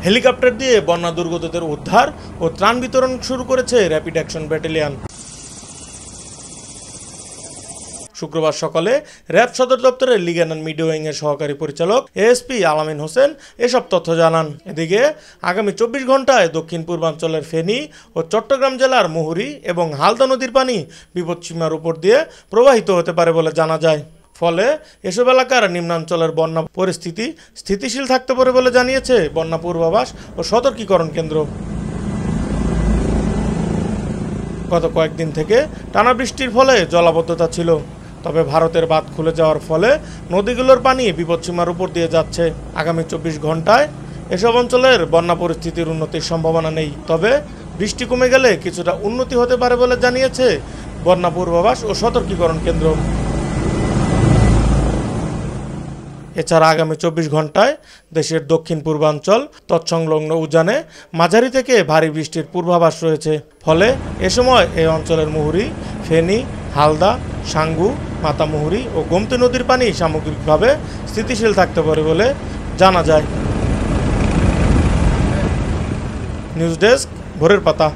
Helicopter দিয়ে বন্যা দুর্গতদের উদ্ধার ও ত্রাণ বিতরণ শুরু করেছে র্যাপিড অ্যাকশন ব্যাটালিয়ন। শুক্রবার সকালে র্যাব সদর দপ্তরের লিগ্যাল অ্যান্ড মিডিয়া উইংয়ের সহকারী পরিচালক এএসপি আলামিন হোসেন এসব তথ্য জানান। এদিকে আগামী 24 ঘন্টায় দক্ষিণ পূর্বাঞ্চলের ফেনী ও চট্টগ্রাম জেলার মুহুরী এবং হালদা নদীর পানি বিপদসীমার উপর দিয়ে প্রবাহিত হতে পারে বলে জানা যায়। ফলে এসব এলাকার নিম্নাঞ্চলের বন্যা পরিস্থিতি স্থিতিশীল থাকতে পারে বলে জানিয়েছে বন্যা পূর্বাভাস ও সতর্কীকরণ কেন্দ্র। গত কয়েকদিন থেকে টানা বৃষ্টির ফলে জলাবদ্ধতা ছিল, তবে ভারতের বাঁধ খুলে যাওয়ার ফলে নদীগুলোর পানি বিপদসীমার উপর দিয়ে যাচ্ছে। আগামী 24 ঘন্টায় এসব অঞ্চলের বন্যা পরিস্থিতির উন্নতির সম্ভাবনা নেই, তবে বৃষ্টি কমে গেলে কিছুটা উন্নতি হতে পারে বলে জানিয়েছে বন্যা পূর্বাভাস ও সতর্কীকরণ কেন্দ্র। এছাড়া আগামী 24 ঘন্টায় দেশের দক্ষিণ পূর্বাঞ্চল তৎসংলগ্ন উজানে মাঝারি থেকে ভারী বৃষ্টির পূর্বাভাস রয়েছে। ফলে এ সময় এই অঞ্চলের মুহুরী, ফেনী, হালদা, সাঙ্গু, মাতামুহুরী ও গোমতী নদীর পানি সামগ্রিকভাবে স্থিতিশীল থাকতে পারে বলে জানা যায়। নিউজ ডেস্ক, ভোরের পাতা।